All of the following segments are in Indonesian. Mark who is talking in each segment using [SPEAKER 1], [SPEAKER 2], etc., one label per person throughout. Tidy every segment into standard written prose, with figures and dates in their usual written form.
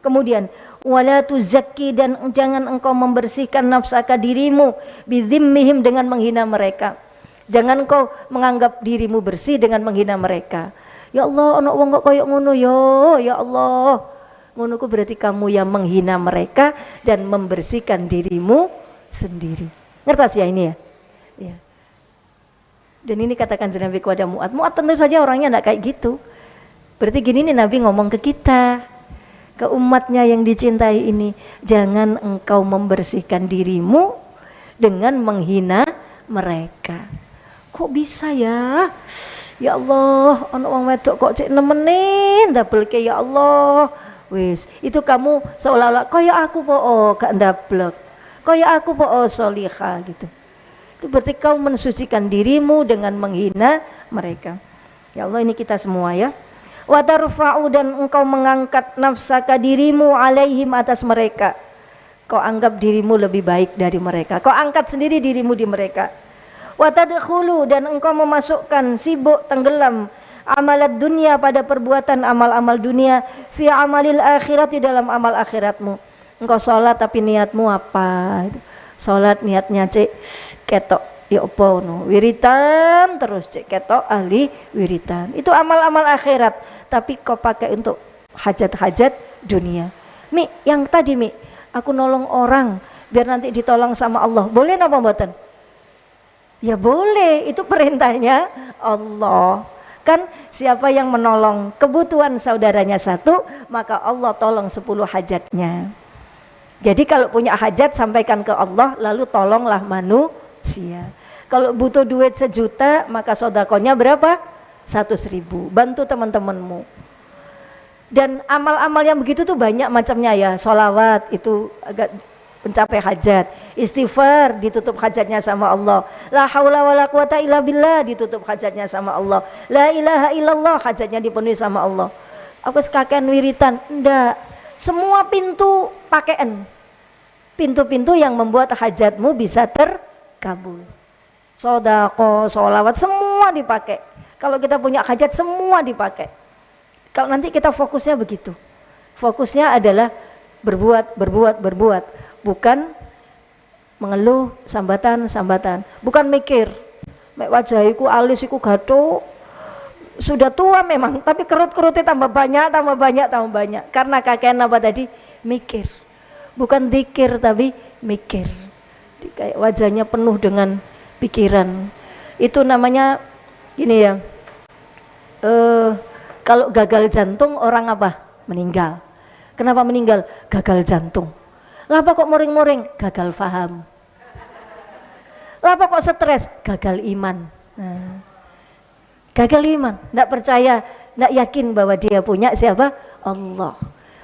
[SPEAKER 1] Kemudian wala tuzakki, dan jangan engkau membersihkan nafsaka dirimu bidzimmihim, dengan menghina mereka. Jangan engkau menganggap dirimu bersih dengan menghina mereka. Ya Allah, ana wong kok koyo ngono ya Allah. Ngono ku berarti kamu yang menghina mereka dan membersihkan dirimu sendiri. Ngertas ya ini ya? Ya. Dan ini katakan Nabi kepada Mu'ad. Mu'ad tentu saja orangnya enggak kayak gitu. Berarti gini nih Nabi ngomong ke kita, ke umatnya yang dicintai ini, jangan engkau membersihkan dirimu dengan menghina mereka. Kok bisa ya? Ya Allah, ana wong wedok kok cek nemenin ndableke ya Allah. Wis, itu kamu seolah-olah kaya aku po gak ndablek. Kaya aku po solihah gitu. Itu berarti kau mensucikan dirimu dengan menghina mereka. Ya Allah, ini kita semua ya. Wa tarfa'u, dan engkau mengangkat nafsaka dirimu alaihim, atas mereka. Kau anggap dirimu lebih baik dari mereka. Kau angkat sendiri dirimu di mereka. Wa tadkhulu, dan engkau memasukkan, sibuk, tenggelam amalat dunia, pada perbuatan amal-amal dunia, fi amalil akhirat, di dalam amal akhiratmu. Engkau sholat tapi niatmu apa? Sholat niatnya cek ketok ya apa no, wiritan terus cek ketok ahli wiritan. Itu amal-amal akhirat, tapi kau pakai untuk hajat-hajat dunia. Mi, yang tadi Mi, aku nolong orang biar nanti ditolong sama Allah. Boleh napa mboten? Ya boleh, itu perintahnya Allah. Kan siapa yang menolong kebutuhan saudaranya satu, maka Allah tolong 10 hajatnya. Jadi kalau punya hajat sampaikan ke Allah, lalu tolonglah manusia. Kalau butuh duit 1 juta, maka sodakonya berapa? 100.000. Bantu teman-temanmu. Dan amal-amal yang begitu tuh banyak macamnya ya. Sholawat itu agak mencapai hajat. Istighfar ditutup hajatnya sama Allah. La haula wala quwata illa billah ditutup hajatnya sama Allah. La ilaha illallah hajatnya dipenuhi sama Allah. Aku sekakean wiritan, enggak. Semua pintu pakaian. Pintu-pintu yang membuat hajatmu bisa terkabul. Sodako, sholawat, semua dipakai. Kalau kita punya hajat, semua dipakai. Kalau nanti kita fokusnya begitu. Fokusnya adalah berbuat. Bukan mengeluh, sambatan. Bukan mikir, mek wajahiku alisiku gathuk. Sudah tua memang, tapi kerut-kerutnya tambah banyak. Karena kakean apa tadi? Mikir. Bukan zikir, tapi mikir. Kayak wajahnya penuh dengan pikiran. Itu namanya ini ya. Kalau gagal jantung orang apa? Meninggal. Kenapa meninggal? Gagal jantung. Lapa kok moring-moring? Gagal faham. Lapa kok stres? Gagal iman. Nah, gagal iman, tidak percaya, tidak yakin bahwa dia punya siapa? Allah.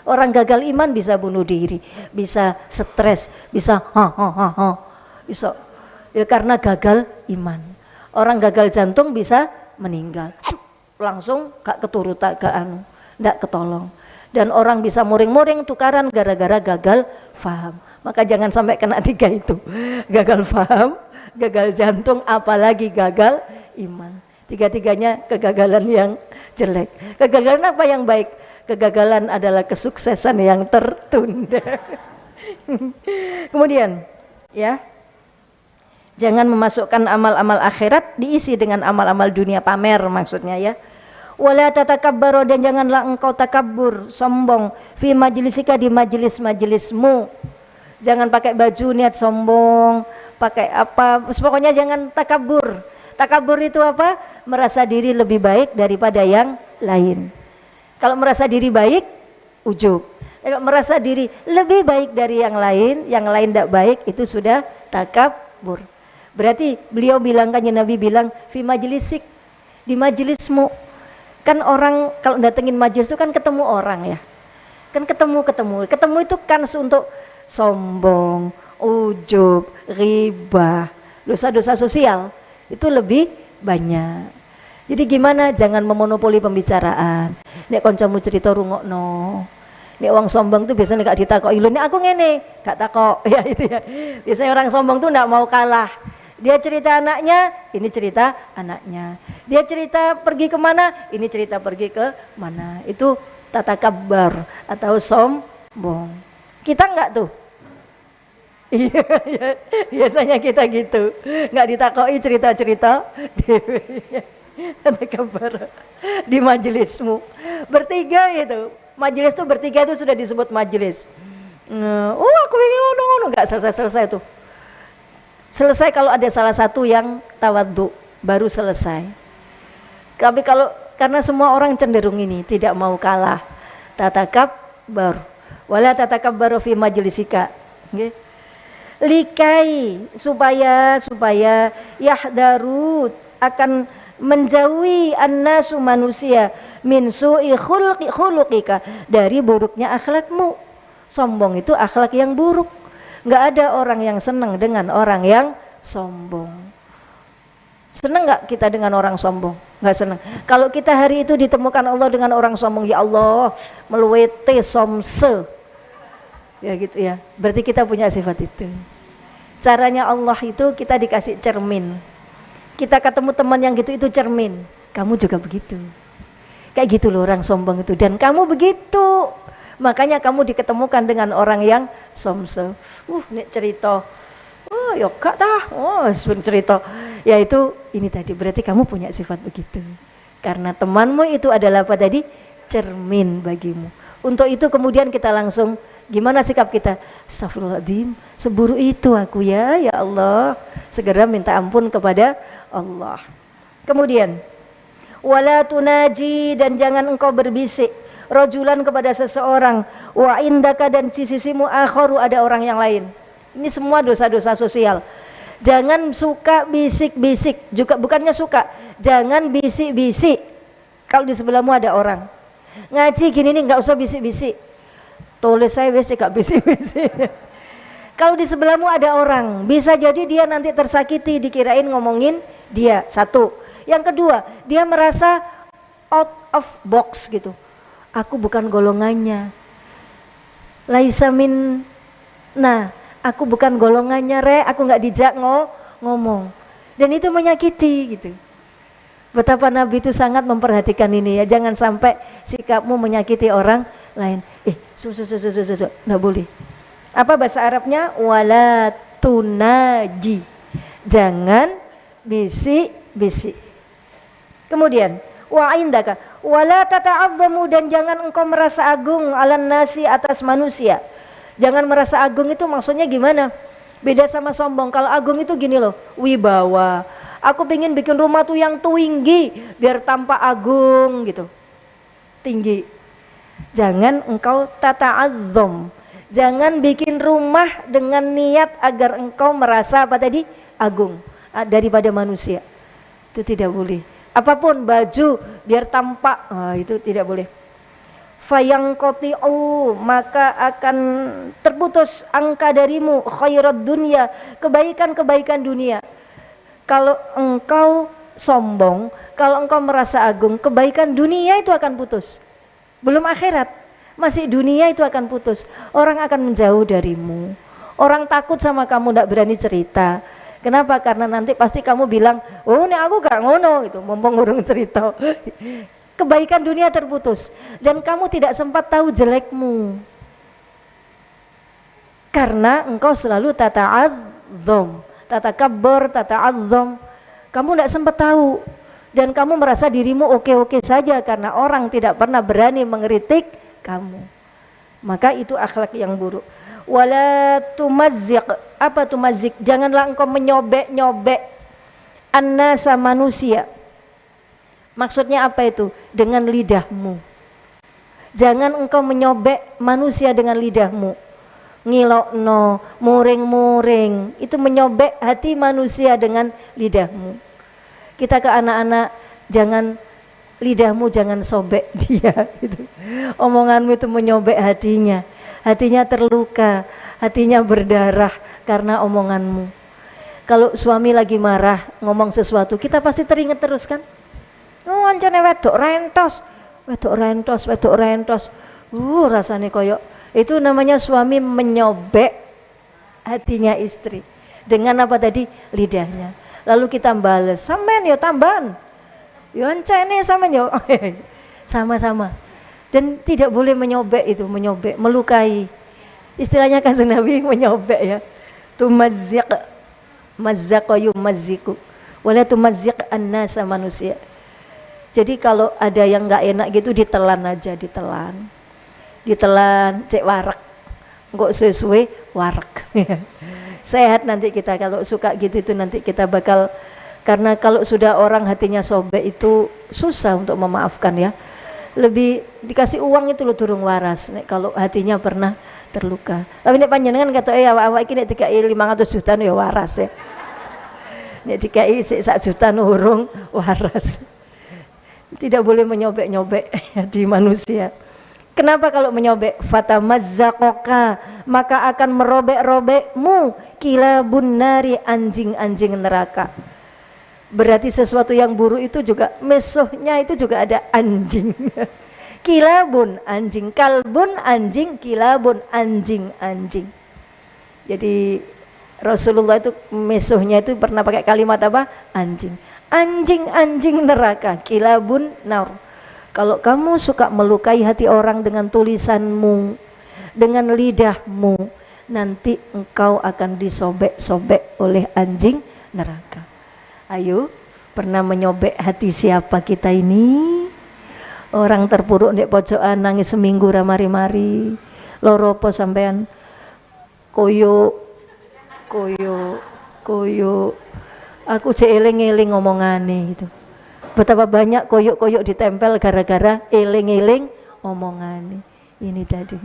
[SPEAKER 1] Orang gagal iman bisa bunuh diri, bisa stres, bisa bisa ya karena gagal iman. Orang gagal jantung bisa meninggal, langsung gak keturutan, gak ketolong. Dan orang bisa muring-muring tukaran gara-gara gagal faham. Maka jangan sampai kena 3 itu. Gagal faham, gagal jantung, apalagi gagal iman. 3-tiganya kegagalan yang jelek. Kegagalan apa yang baik? Kegagalan adalah kesuksesan yang tertunda. Kemudian ya, jangan memasukkan amal-amal akhirat diisi dengan amal-amal dunia, pamer maksudnya ya. Wala tatakabbaru, dan janganlah engkau takabur, sombong, fi majlisika, di majelis-majelismu. Jangan pakai baju niat sombong, pakai apa, pokoknya jangan takabur. Takabur itu apa? Merasa diri lebih baik daripada yang lain. Kalau merasa diri baik, ujub. Kalau merasa diri lebih baik dari yang lain tidak baik, itu sudah takabur. Berarti beliau bilang, kan Nabi bilang, fi majlisik, di majelismu. Kan orang kalau datengin majelis itu kan ketemu orang ya. Kan ketemu itu kan untuk sombong, ujub, ghibah, dosa-dosa sosial itu lebih banyak. Jadi gimana? Jangan memonopoli pembicaraan. Nek kancamu cerita rungokno. Nek wong sombong tuh biasanya gak ditakoki, lho nek aku ngene, gak takok. Ya itu ya. Biasanya orang sombong tuh enggak mau kalah. Dia cerita anaknya, ini cerita anaknya. Dia cerita pergi kemana, ini cerita pergi ke mana. Itu tatakabbar atau sombong. Kita enggak tuh? Iya, biasanya kita gitu, nggak ditakoi cerita-cerita di majelismu bertiga itu. Majelis tuh bertiga itu sudah disebut majelis. Oh aku ingin ngono-ngono, nggak selesai tuh. Selesai kalau ada salah satu yang tawadhu, baru selesai. Tapi kalau karena semua orang cenderung ini tidak mau kalah, tatakabbar, wala tatakabbaru fi majlisika. Okay? Likai supaya yahdaru akan menjauhi annasu manusia min su'i khuluqika, dari buruknya akhlakmu. Sombong itu akhlak yang buruk. Nggak ada orang yang senang dengan orang yang sombong. Senang nggak kita dengan orang sombong? Nggak senang. Kalau kita hari itu ditemukan Allah dengan orang sombong, ya Allah meluwete somse, ya gitu ya, berarti kita punya sifat itu. Caranya Allah itu kita dikasih cermin, kita ketemu teman yang gitu, itu cermin, kamu juga begitu, kayak gitu loh orang sombong itu, dan kamu begitu, makanya kamu diketemukan dengan orang yang somse. Nih cerita, oh ya gak tah, oh cerita, ya itu ini tadi, berarti kamu punya sifat begitu, karena temanmu itu adalah apa tadi, cermin bagimu. Untuk itu kemudian kita langsung, gimana sikap kita? Astagfirullahaladzim, seburu itu aku ya Allah. Segera minta ampun kepada Allah. Kemudian, wala tunaji, dan jangan engkau berbisik, rajulan kepada seseorang, wa indaka, dan di sisimu akharu, ada orang yang lain. Ini semua dosa-dosa sosial. Jangan suka bisik-bisik, juga bukannya suka, jangan bisik-bisik. Kalau di sebelahmu ada orang ngaji gini nih, nggak usah bisik-bisik. Tulis saya wes gak bisik-bisik. Kalau di sebelahmu ada orang, bisa jadi dia nanti tersakiti dikirain ngomongin dia. Satu. Yang kedua, dia merasa out of box gitu. Aku bukan golongannya. Laisa min, nah, aku bukan golongannya re, aku nggak dijak ngomong. Dan itu menyakiti gitu. Betapa Nabi itu sangat memperhatikan ini ya. Jangan sampai sikapmu menyakiti orang lain. Nggak boleh. Apa bahasa Arabnya? Wala tunaji, jangan bisik-bisik. Kemudian wa indaka wala tata'azzamu, dan jangan engkau merasa agung alan nasi, atas manusia. Jangan merasa agung itu maksudnya gimana? Beda sama sombong. Kalau agung itu gini loh, wibawa. Aku pengen bikin rumah tuh yang tinggi biar tampak agung gitu, tinggi. Jangan engkau tata'azzam, jangan bikin rumah dengan niat agar engkau merasa apa tadi, agung daripada manusia. Itu tidak boleh. Apapun baju biar tampak, itu tidak boleh. Fayangqati'u, maka akan terputus angka darimu khairat dunia, kebaikan-kebaikan dunia. Kalau engkau sombong, kalau engkau merasa agung, kebaikan dunia itu akan putus. Belum akhirat, masih dunia itu akan putus. Orang akan menjauh darimu. Orang takut sama kamu, tidak berani cerita. Kenapa? Karena nanti pasti kamu bilang, oh ini aku gak ngono gitu, mumpung ngurung cerita. Kebaikan dunia terputus, dan kamu tidak sempat tahu jelekmu. Karena engkau selalu tata'azzam, tatakabbar, tata'azzam. Kamu tidak sempat tahu, dan kamu merasa dirimu oke-oke saja karena orang tidak pernah berani mengkritik kamu. Maka itu akhlak yang buruk. Wala tumazziq, apa tumazziq? Janganlah engkau menyobek-nyobek annasa, manusia. Maksudnya apa itu? Dengan lidahmu. Jangan engkau menyobek manusia dengan lidahmu. Ngilokno, muring-muring, itu menyobek hati manusia dengan lidahmu. Kita ke anak-anak, jangan lidahmu jangan sobek dia gitu. Omonganmu itu menyobek hatinya. Hatinya terluka, hatinya berdarah karena omonganmu. Kalau suami lagi marah ngomong sesuatu, kita pasti teringat terus kan? Oh ancane wedok rentos, wedok rentos, wedok rentos. Rasanya koyok. Itu namanya suami menyobek hatinya istri dengan apa tadi? Lidahnya. Lalu kita balas, sampean yo tambahan, yo ancene sampean yo sama-sama. Dan tidak boleh menyobek itu, menyobek, melukai. Istilahnya kan Nabi menyobek ya. Tumazziq, mazzaqa yumazziku. Wala tumazziq an-nasa manusia. Jadi kalau ada yang nggak enak gitu ditelan aja, ditelan. Ditelan, cek warak. Enggak sesuai warak. Sehat nanti kita kalau suka gitu itu nanti kita bakal, karena kalau sudah orang hatinya sobek itu susah untuk memaafkan ya. Lebih dikasih uang itu lo durung waras nek kalau hatinya pernah terluka. Tapi nek panjenengan kata awak iki nek dikai 500 juta ya waras ya. Nek dikai 1 juta urung waras. Tidak boleh menyobek-nyobek hati manusia. Kenapa kalau menyobek? Fatamazzaqaka, maka akan merobek-robekmu kilabun nari, anjing-anjing neraka. Berarti sesuatu yang buruk itu juga mesuhnya itu juga ada anjing. Kilabun anjing, kalbun anjing, kilabun anjing-anjing. Jadi Rasulullah itu mesuhnya itu pernah pakai kalimat apa? Anjing. Anjing-anjing neraka, kilabun nar. Kalau kamu suka melukai hati orang dengan tulisanmu, dengan lidahmu, nanti engkau akan disobek-sobek oleh anjing neraka. Ayo, pernah menyobek hati siapa kita ini? Orang terpuruk di pojokan nangis seminggu ramari-mari. Loro apa sampean? Koyo. Aku cek eling-eling ngomongane gitu. Betapa banyak koyok-koyok ditempel gara-gara eling-eling ngomongane. Ini tadi.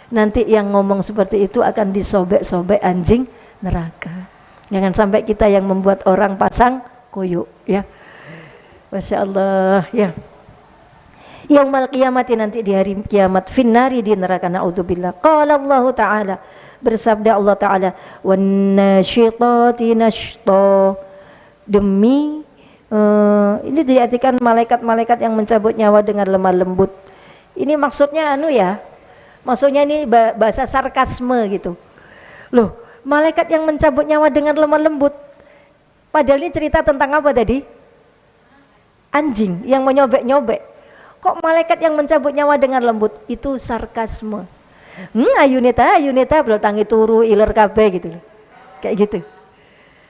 [SPEAKER 1] Nanti yang ngomong seperti itu akan disobek-sobek anjing neraka. Jangan sampai kita yang membuat orang pasang koyok ya. Masya Allah ya. Yaumal qiyamati, nanti di hari kiamat, finnari, di neraka, na'udzubillah. Qala Allah Ta'ala, bersabda Allah Ta'ala, wan nasyitati nashta, demi ini diartikan malaikat-malaikat yang mencabut nyawa dengan lemah lembut. Ini maksudnya maksudnya ini bahasa sarkasme gitu loh. Malaikat yang mencabut nyawa dengan lemah lembut, padahal ini cerita tentang apa tadi? Anjing yang menyobek-nyobek. Kok malaikat yang mencabut nyawa dengan lembut? Itu sarkasme. Ayunita belum tangi turu iler kabeh gitu. Kayak gitu.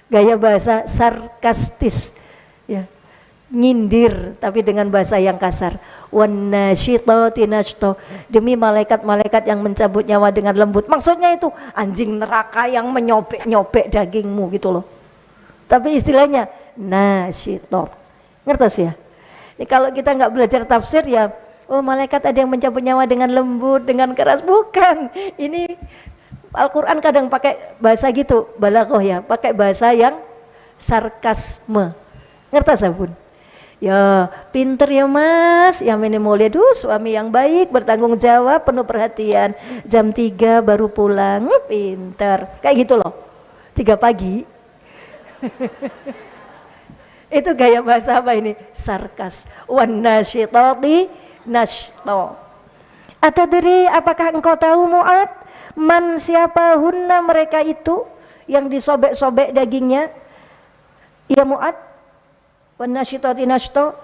[SPEAKER 1] Gaya bahasa sarkastis ya. Nyindir tapi dengan bahasa yang kasar. Wan nasyitati nashta, demi malaikat-malaikat yang mencabut nyawa dengan lembut. Maksudnya itu anjing neraka yang menyobek-nyobek dagingmu gitu loh. Tapi istilahnya nasyitat. Ngertos ya? Ini kalau kita nggak belajar tafsir ya, oh malaikat ada yang mencabut nyawa dengan lembut, dengan keras. Bukan. Ini Al-Quran kadang pakai bahasa gitu, balaghah ya, pakai bahasa yang sarkasme. Ngertos ya bun? Ya pinter ya mas, yang ini mulia, suami yang baik, bertanggung jawab, penuh perhatian, jam 3 baru pulang, pinter, kayak gitu loh, 3 pagi. Itu gaya bahasa apa ini? Sarkas. Wan nasyitati nashta. Atadri, apakah engkau tahu Mu'ad, man siapa hunna mereka itu yang disobek-sobek dagingnya? Ya Mu'ad, wan nasyitati nashta,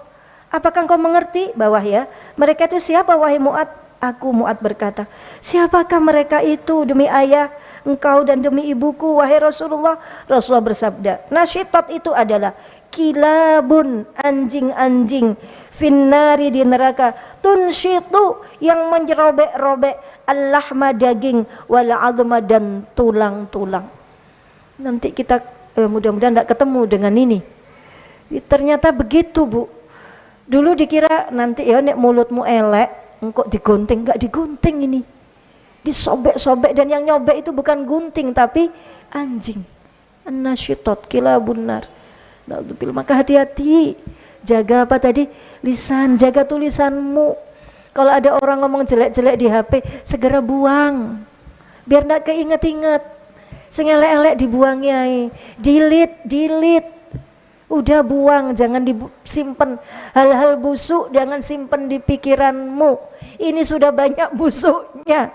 [SPEAKER 1] apakah engkau mengerti bahwa ya mereka itu siapa wahai Mu'ad? Aku Mu'ad berkata, siapakah mereka itu demi ayah engkau dan demi ibuku wahai Rasulullah? Rasulullah bersabda, nasyitat itu adalah kilabun, anjing-anjing, finnari, di neraka, tunsyitu, yang menjerobek-robek, al-lahma, daging, wal azma, dan tulang-tulang. Nanti kita mudah-mudahan tidak ketemu dengan ini. Ternyata begitu bu. Dulu dikira nanti ya nek mulutmu elek engkau digunting, enggak digunting, ini disobek-sobek, dan yang nyobek itu bukan gunting tapi anjing. An-nasyitat kilabun nar. Maka hati-hati, jaga apa tadi? Lisan, jaga tulisanmu. Kalau ada orang ngomong jelek-jelek di HP, segera buang biar enggak keinget-inget. Sing elek-elek dibuangnya, delete. Udah buang, jangan disimpan. Hal-hal busuk jangan simpan di pikiranmu. Ini sudah banyak busuknya,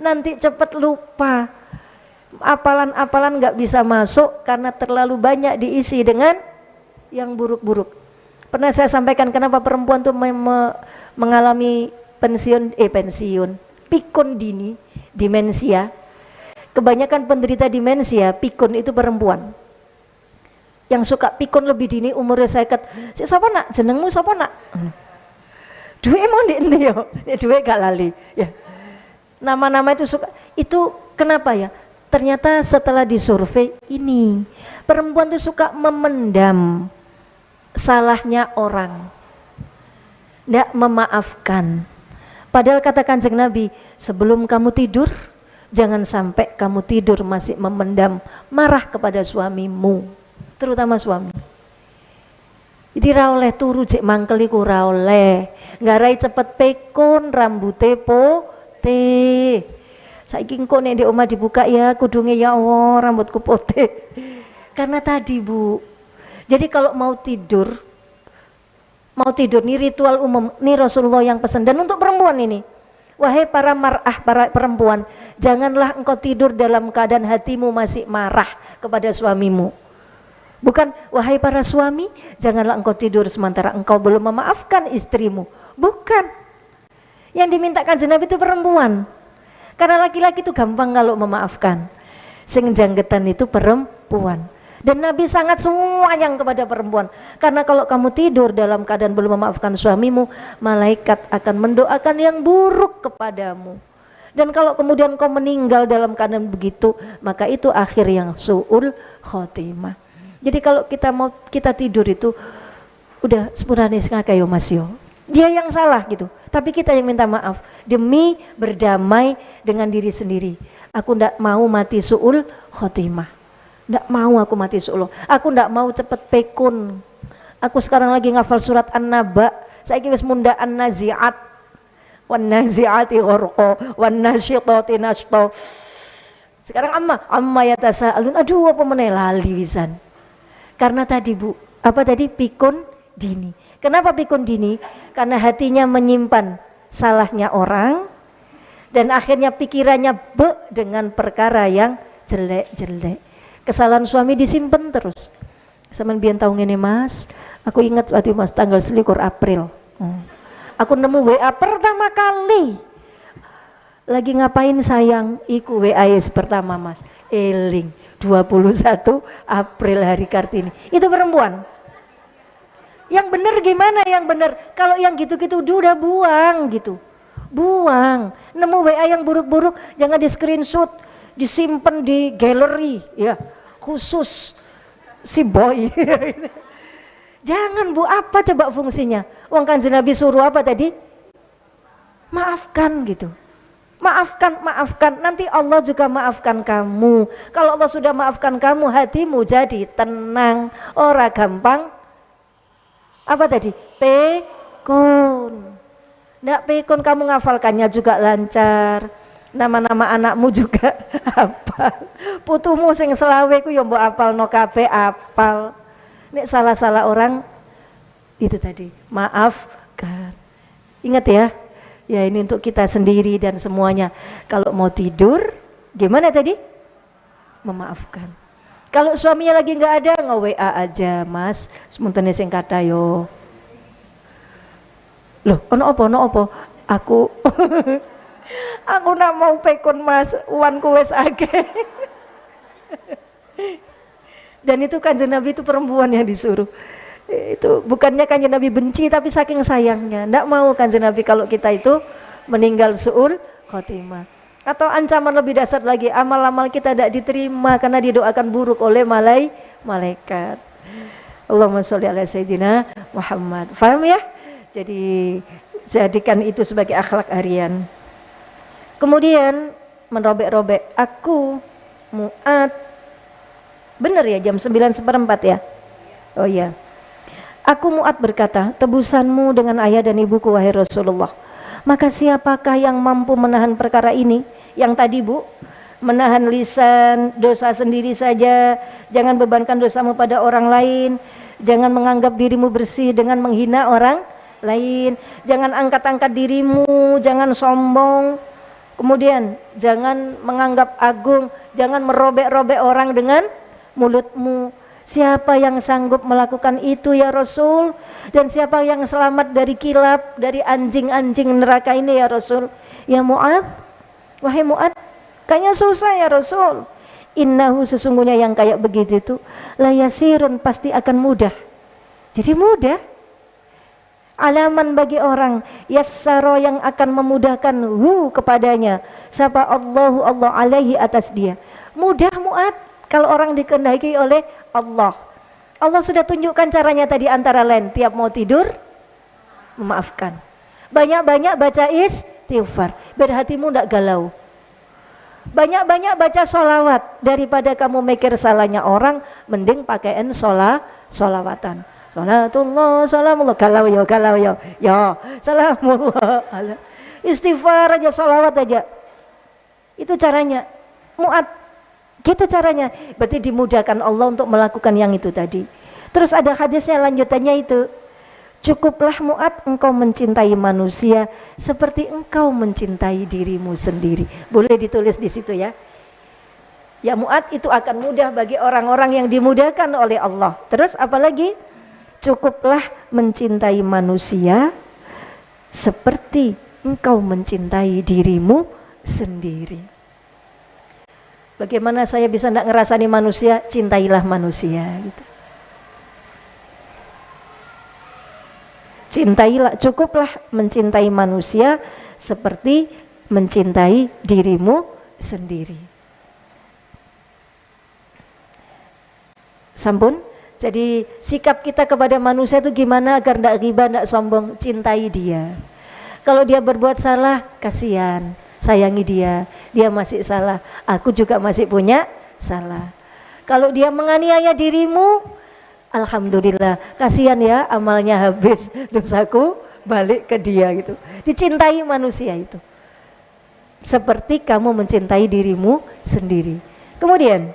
[SPEAKER 1] nanti cepat lupa. Apalan-apalan gak bisa masuk karena terlalu banyak diisi dengan yang buruk-buruk. Pernah saya sampaikan kenapa perempuan tuh mengalami pikun dini, demensia. Kebanyakan penderita demensia pikun itu perempuan. Yang suka pikun lebih dini umurnya seket. Sapa nak jenengmu sapa nak? Duwe emang ndi yo. Ya duwe gak lali. Ya. Nama-nama itu suka. Itu kenapa ya? Ternyata setelah disurvei ini perempuan itu suka memendam salahnya orang, tidak memaafkan. Padahal kata Kanjeng Nabi, sebelum kamu tidur jangan sampai kamu tidur masih memendam marah kepada suamimu, terutama suami. Jadi ra oleh turu cek mangkel iku ra oleh, ngarai cepet pekon rambute putih. Saiki engko nek di omah dibuka ya kudunge ya Allah rambutku putih. Karena tadi Bu. Jadi kalau mau tidur nih ritual umum nih Rasulullah yang pesan, dan untuk perempuan ini, wahai para mar'ah, para perempuan, janganlah engkau tidur dalam keadaan hatimu masih marah kepada suamimu. Bukan wahai para suami, janganlah engkau tidur sementara engkau belum memaafkan istrimu. Bukan. Yang dimintakan Nabi itu perempuan. Karena laki-laki itu gampang kalau memaafkan. Sing janggetan itu perempuan. Dan Nabi sangat sayang kepada perempuan. Karena kalau kamu tidur dalam keadaan belum memaafkan suamimu, malaikat akan mendoakan yang buruk kepadamu. Dan kalau kemudian kau meninggal dalam keadaan begitu, maka itu akhir yang su'ul khotimah. Jadi kalau kita tidur itu udah sepurane ngakak yo Mas yo. Dia yang salah gitu, tapi kita yang minta maaf demi berdamai dengan diri sendiri. Aku ndak mau mati su'ul khotimah. Ndak mau aku mati su'ul. Aku ndak mau cepet pekun. Aku sekarang lagi ngafal surat An-Naba. Saiki wis munda An-Nazi'at. Wan nazi'ati gharqa, wan nasyitati nashta. Sekarang amma yatasaalun. Aduh apa meneh lali wisan. Karena tadi Bu, apa tadi pikun dini. Kenapa pikun dini? Karena hatinya menyimpan salahnya orang dan akhirnya pikirannya dengan perkara yang jelek-jelek. Kesalahan suami disimpan terus. Sampeyan biyen tau ngene Mas, aku ingat waktu Mas tanggal 21 April. Aku nemu WA pertama kali. Lagi ngapain sayang? Iku WA pertama Mas. Eling 21 April hari Kartini. Itu perempuan. Yang benar gimana yang benar? Kalau yang gitu-gitu udah buang gitu. Buang. Nemu WA yang buruk-buruk jangan di screenshot, disimpan di galeri ya. Khusus si boy. Jangan Bu, apa coba fungsinya? Wong Kanjeng Nabi suruh apa tadi? Maafkan gitu. Maafkan. Nanti Allah juga maafkan kamu. Kalau Allah sudah maafkan kamu, hatimu jadi tenang. Ora gampang. Apa tadi? Pekun. Nggak pekun, kamu ngafalkannya juga lancar. Nama-nama anakmu juga hafal. Putumu sing selawe ku yo mbok apalno kabeh apal. Nek salah-salah orang itu tadi, maafkan. Ingat ya. Ya ini untuk kita sendiri dan semuanya. Kalau mau tidur, gimana tadi? Memaafkan. Kalau suaminya lagi nggak ada, nge-WA aja Mas, semuntene sing kata yo. Loh, ono apa? Aku aku nak mau pekun Mas, uanku wis akeh. Dan itu Kanjeng Nabi itu perempuan yang disuruh. Itu bukannya Kanjeng Nabi benci, tapi saking sayangnya. Ndak mau Kanjeng Nabi kalau kita itu meninggal su'ul khotimah. Atau ancaman lebih dasar lagi, amal-amal kita tidak diterima karena didoakan buruk oleh malaikat. Allahumma sholli ala sayyidina Muhammad. Paham ya? Jadi jadikan itu sebagai akhlak harian. Kemudian merobek-robek, aku Mu'ad. Benar ya jam 9:04 ya? Oh iya. Aku Mu'ad berkata, tebusanmu dengan ayah dan ibuku wahai Rasulullah. Maka siapakah yang mampu menahan perkara ini? Yang tadi Bu, menahan lisan, dosa sendiri saja, jangan bebankan dosamu pada orang lain, jangan menganggap dirimu bersih dengan menghina orang lain, jangan angkat-angkat dirimu, jangan sombong, kemudian jangan menganggap agung, jangan merobek-robek orang dengan mulutmu, Siapa yang sanggup melakukan itu ya Rasul? Dan siapa yang selamat dari kilap, dari anjing-anjing neraka ini ya Rasul? Ya Mu'adz, wahai Mu'adz, kayaknya susah ya Rasul. Innahu, sesungguhnya yang kayak begitu itu la yasirun, pasti akan mudah. Jadi mudah. Alaman bagi orang yassaro, yang akan memudahkan kepadanya, sapa Allahu, Allah alaihi, atas dia. Mudah Mu'adz kalau orang dikehendaki oleh Allah. Allah sudah tunjukkan caranya tadi, antara lain tiap mau tidur memaafkan, banyak-banyak baca istighfar biar hatimu tidak galau, banyak-banyak baca sholawat, daripada kamu mikir salahnya orang, mending pakaian sholawatan. Salatullah, salamullah, galau ya, salamullah, istighfar aja, sholawat aja. Itu caranya Mu'adz, gitu caranya. Berarti dimudahkan Allah untuk melakukan yang itu tadi. Terus ada hadisnya lanjutannya itu, cukuplah Mu'adz engkau mencintai manusia seperti engkau mencintai dirimu sendiri. Boleh ditulis di situ ya. Ya Mu'adz, itu akan mudah bagi orang-orang yang dimudahkan oleh Allah. Terus apalagi? Cukuplah mencintai manusia seperti engkau mencintai dirimu sendiri. Bagaimana saya bisa tidak ngerasani manusia? Cintailah manusia gitu. Cintailah, cukuplah mencintai manusia seperti mencintai dirimu sendiri. Sampun? Jadi sikap kita kepada manusia itu gimana agar tidak ghibah, tidak sombong? Cintai dia. Kalau dia berbuat salah, kasihan, sayangi dia. Dia masih salah, aku juga masih punya salah. Kalau dia menganiaya dirimu, alhamdulillah, kasihan ya, amalnya habis, dosaku balik ke dia gitu. Dicintai manusia itu seperti kamu mencintai dirimu sendiri. Kemudian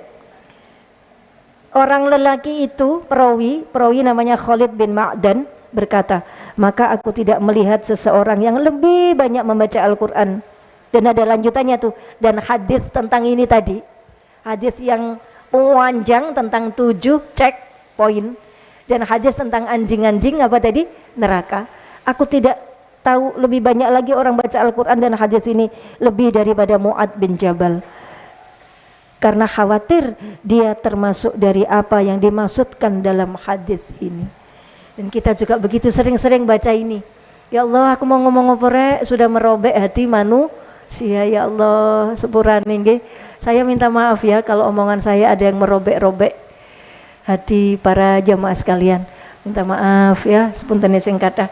[SPEAKER 1] orang lelaki itu, perawi namanya Khalid bin Ma'dan, berkata, maka aku tidak melihat seseorang yang lebih banyak membaca Al-Quran. Dan ada lanjutannya tuh, dan hadis tentang ini tadi, hadis yang panjang tentang 7 checkpoint, dan hadis tentang anjing-anjing apa tadi? Neraka. Aku tidak tahu lebih banyak lagi orang baca Al-Quran dan hadis ini lebih daripada Mu'adz bin Jabal, karena khawatir dia termasuk dari apa yang dimaksudkan dalam hadis ini. Dan kita juga begitu sering-sering baca ini. Ya Allah, aku mau ngomong apa sudah merobek hati manusia. Ya Allah, sepurane nggih. Saya minta maaf ya kalau omongan saya ada yang merobek-robek hati para jamaah sekalian. Minta maaf ya, sepunten sing kathah.